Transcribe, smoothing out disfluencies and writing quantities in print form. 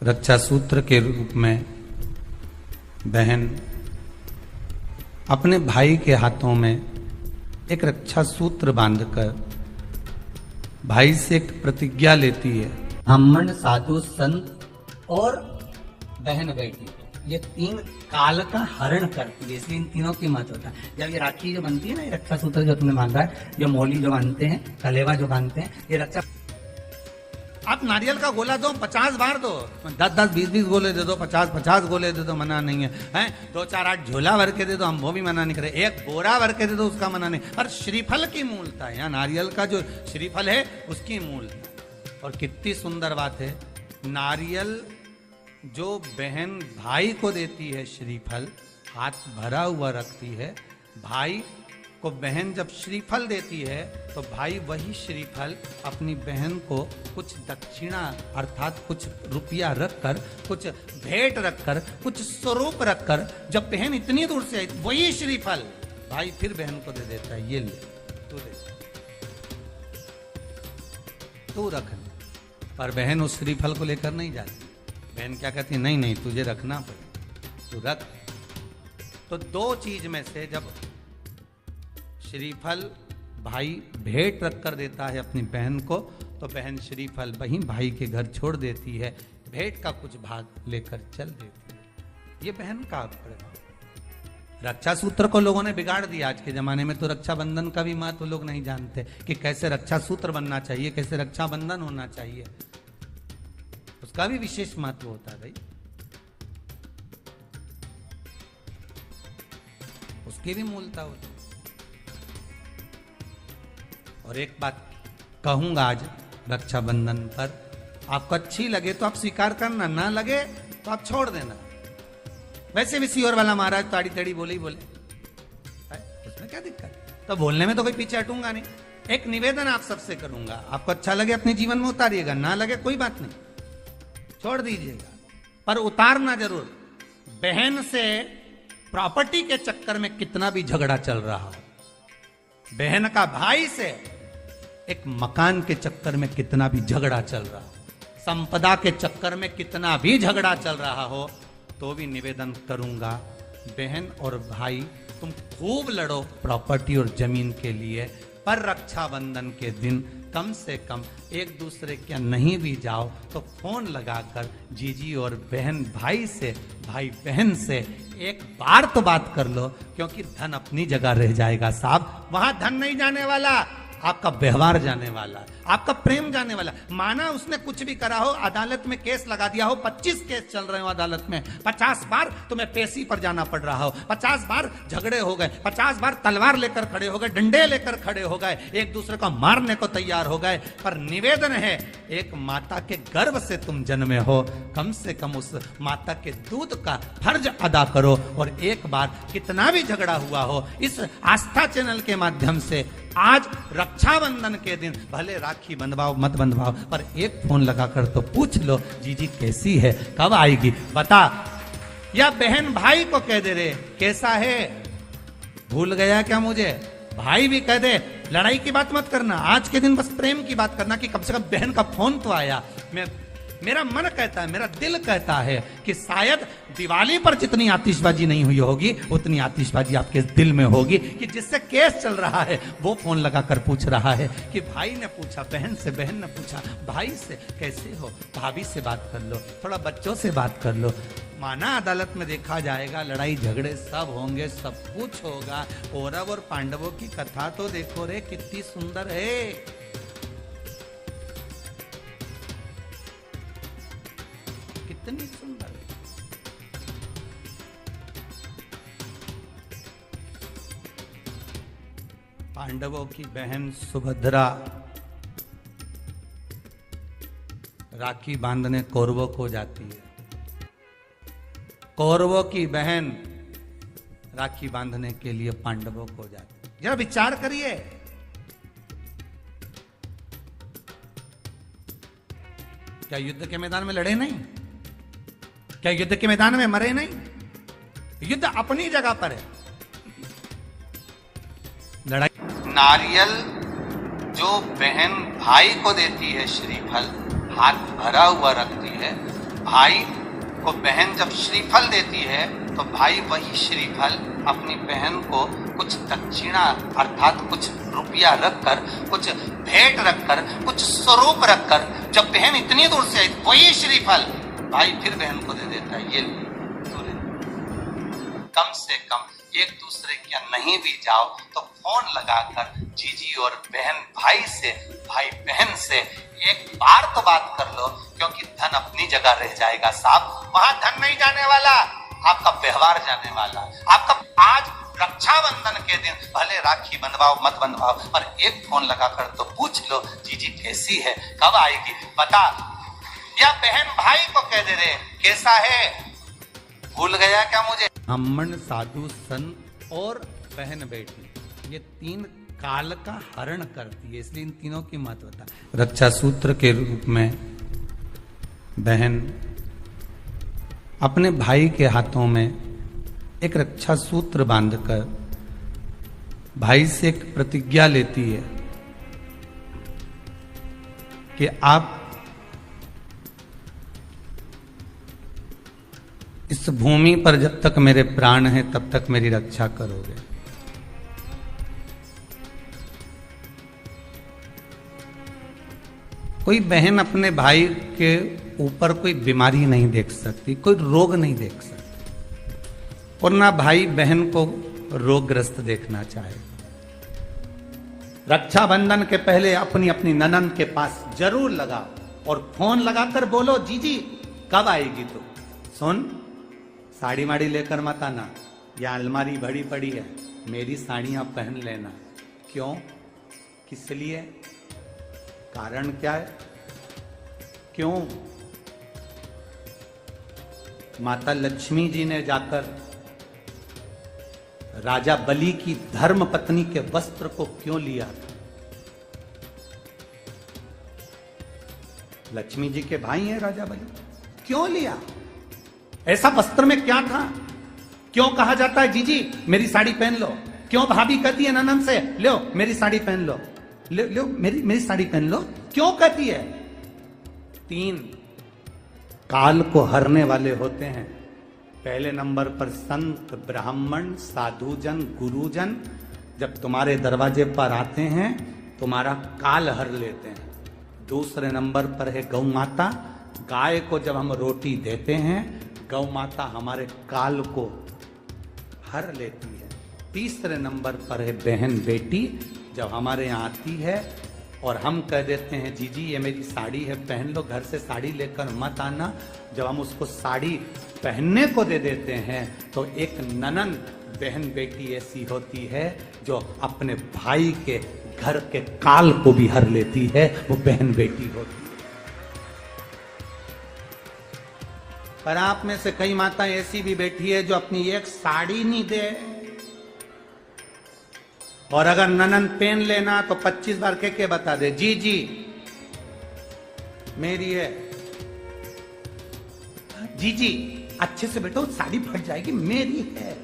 रक्षा सूत्र के रूप में बहन अपने भाई के हाथों में एक रक्षा सूत्र बांधकर भाई से एक प्रतिज्ञा लेती है। ब्राह्मण, साधु, संत और बहन बेटी, ये तीन काल का हरण करती है, इसलिए इन तीनों की महत्वता है। जब ये राखी जो बनती है ना, ये रक्षा सूत्र जो तुमने बांधा है, जो मोली जो बांधते हैं, कलेवा जो बांधते हैं, ये रक्षा। आप नारियल का गोला दो 50 बार दो, 10-10, 20-20 गोले दे दो, 50-50 गोले दे दो, मना नहीं है, हैं 2-4-8 झोला भर के दे दो, हम वो भी मना नहीं करे, एक बोरा भर के दे दो, उसका मना नहीं। पर श्रीफल की मूलता है, यहाँ नारियल का जो श्रीफल है उसकी मूलता। और कितनी सुंदर बात है, नारियल जो बहन भाई को देती है, श्रीफल हाथ भरा हुआ रखती है, भाई को बहन जब श्रीफल देती है तो भाई वही श्रीफल अपनी बहन को कुछ दक्षिणा अर्थात कुछ रुपया रखकर, कुछ भेंट रखकर, कुछ स्वरूप रखकर, जब बहन इतनी दूर से आई वही श्रीफल भाई फिर बहन को दे देता है, ये ले तू दे, तू रख ले। पर बहन उस श्रीफल को लेकर नहीं जाती, बहन क्या कहती है, नहीं नहीं तुझे रखना पड़ेगा, तू रख। तो दो चीज में से जब श्रीफल भाई भेंट रखकर देता है अपनी बहन को, तो बहन श्रीफल वहीं भाई के घर छोड़ देती है, भेंट का कुछ भाग लेकर चल देती है। ये बहन का प्रभाव। रक्षा सूत्र को लोगों ने बिगाड़ दिया आज के जमाने में, तो रक्षाबंधन का भी महत्व लोग नहीं जानते कि कैसे रक्षा सूत्र बनना चाहिए, कैसे रक्षाबंधन होना चाहिए, उसका भी विशेष महत्व होता है भाई, उसकी भी मूलता होती। और एक बात कहूंगा आज रक्षाबंधन पर, आपको अच्छी लगे तो आप स्वीकार करना, ना लगे तो आप छोड़ देना। वैसे भी सीहोर वाला महाराज ताड़ी तड़ी बोले ही बोले, उसमें क्या दिक्कत, तो बोलने में तो कोई पीछे हटूंगा नहीं। एक निवेदन आप सबसे करूंगा, आपको अच्छा लगे अपने जीवन में उतारिएगा, ना लगे कोई बात नहीं, छोड़ दीजिएगा, पर उतारना जरूर। बहन से प्रॉपर्टी के चक्कर में कितना भी झगड़ा चल रहा हो, बहन का भाई से एक मकान के चक्कर में कितना भी झगड़ा चल रहा हो, संपदा के चक्कर में कितना भी झगड़ा चल रहा हो, तो भी निवेदन करूंगा, बहन और भाई तुम खूब लड़ो प्रॉपर्टी और जमीन के लिए, पर रक्षाबंधन के दिन कम से कम एक दूसरे के नहीं भी जाओ तो फोन लगाकर जीजी और बहन भाई से, भाई बहन से एक बार तो बात कर लो, क्योंकि धन अपनी जगह रह जाएगा साहब, वहां धन नहीं जाने वाला, आपका व्यवहार जाने वाला, आपका प्रेम जाने वाला। माना उसने कुछ भी करा हो, अदालत में केस लगा दिया हो, 25 केस चल रहे हो अदालत में, 50 बार तुम्हें पेशी पर जाना पड़ रहा हो, 50 बार झगड़े हो गए, 50 बार तलवार लेकर खड़े हो गए, डंडे लेकर खड़े हो गए, एक दूसरे को मारने को तैयार हो गए, पर निवेदन है, एक माता के गर्भ से तुम जन्मे हो, कम से कम उस माता के दूध का फर्ज अदा करो। और एक बार कितना भी झगड़ा हुआ हो, इस आस्था चैनल के माध्यम से आज रक्षाबंधन के दिन भले राखी बंधवाओ मत बंधवाओ, पर एक फोन लगाकर तो पूछ लो, जीजी कैसी है, कब आएगी बता। या बहन भाई को कह दे रे कैसा है, भूल गया क्या मुझे, भाई भी कह दे, लड़ाई की बात मत करना, आज के दिन बस प्रेम की बात करना, कि कम से कम बहन का फोन तो आया। मेरा मन कहता है, मेरा दिल कहता है कि शायद दिवाली पर जितनी आतिशबाजी नहीं हुई होगी, उतनी आतिशबाजी आपके दिल में होगी, कि जिससे केस चल रहा है वो फोन लगाकर पूछ रहा है कि भाई ने पूछा बहन से, बहन ने पूछा भाई से, कैसे हो, भाभी से बात कर लो, थोड़ा बच्चों से बात कर लो। माना अदालत में देखा जाएगा, लड़ाई झगड़े सब होंगे, सब कुछ होगा, कौरव और पांडवों की कथा तो देखो रे कितनी सुंदर है, कितनी सुंदर है। पांडवों की बहन सुभद्रा राखी बांधने कौरवों को जाती है, कौरवों की बहन राखी बांधने के लिए पांडवों को जाती है। जरा विचार करिए, क्या युद्ध के मैदान में लड़े नहीं, क्या युद्ध के मैदान में मरे नहीं, युद्ध अपनी जगह पर है, लड़ाई। नारियल जो बहन भाई को देती है, श्रीफल हाथ भरा हुआ रखती है, भाई को बहन जब श्रीफल देती है तो भाई वही श्रीफल अपनी बहन को कुछ दक्षिणा अर्थात कुछ रुपया रखकर, कुछ भेंट रखकर, कुछ स्वरूप रखकर, जब बहन इतनी दूर से आई वही श्रीफल भाई फिर बहन को दे देता है। ये कम से कम एक दूसरे के यहाँ नहीं भी जाओ तो फोन लगाकर जीजी और बहन भाई से, भाई बहन से एक बार तो बात कर लो, क्योंकि धन अपनी जगह रह जाएगा साहब, वहां धन नहीं जाने वाला, आपका व्यवहार जाने वाला। आपका आज रक्षाबंधन के दिन भले राखी बंधवाओ मत बंधवाओ, पर एक फोन लगाकर तो पूछ लो जीजी कैसी है, कब आएगी बता, या बहन भाई को कह दे रहे कैसा है, भूल गया क्या मुझे। ब्राह्मण, साधु, संत और बहन बेटी, ये तीन काल का हरण करती है, इसलिए इन तीनों की महत्वता। रक्षा सूत्र के रूप में बहन अपने भाई के हाथों में एक रक्षा सूत्र बांधकर भाई से एक प्रतिज्ञा लेती है कि आप इस भूमि पर जब तक मेरे प्राण हैं तब तक मेरी रक्षा करोगे। कोई बहन अपने भाई के ऊपर कोई बीमारी नहीं देख सकती, कोई रोग नहीं देख सकती, और ना भाई बहन को रोगग्रस्त देखना चाहे। रक्षाबंधन के पहले अपनी अपनी ननंद के पास जरूर लगाओ और फोन लगाकर बोलो जीजी कब आएगी तू, सुन साड़ी माड़ी लेकर मत आना, या अलमारी भरी पड़ी है मेरी साड़ियां पहन लेना। क्यों, किस लिए, कारण क्या है, क्यों। माता लक्ष्मी जी ने जाकर राजा बलि की धर्म पत्नी के वस्त्र को क्यों लिया था। लक्ष्मी जी के भाई हैं राजा बलि, क्यों लिया, ऐसा वस्त्र में क्या था, क्यों कहा जाता है जीजी मेरी साड़ी पहन लो, क्यों भाभी कहती है ननद से लो मेरी साड़ी पहन लो, लो मेरी साड़ी पहन लो, क्यों कहती है। तीन काल को हरने वाले होते हैं। पहले नंबर पर संत, ब्राह्मण, साधुजन, गुरुजन जब तुम्हारे दरवाजे पर आते हैं तुम्हारा काल हर लेते हैं। दूसरे नंबर पर है गौ माता, गाय को जब हम रोटी देते हैं गौ माता हमारे काल को हर लेती है। तीसरे नंबर पर है बहन बेटी, जब हमारे यहाँ आती है और हम कह देते हैं जीजी ये मेरी साड़ी है पहन लो, घर से साड़ी लेकर मत आना, जब हम उसको साड़ी पहनने को दे देते हैं तो एक ननंद बहन बेटी ऐसी होती है जो अपने भाई के घर के काल को भी हर लेती है, वो बहन बेटी होती है। पर आप में से कई माताएं ऐसी भी बैठी है जो अपनी एक साड़ी नहीं दे, और अगर ननंद पहन लेना तो 25 बार के बता दे जी जी मेरी है, जी जी अच्छे से बैठो साड़ी फट जाएगी मेरी है।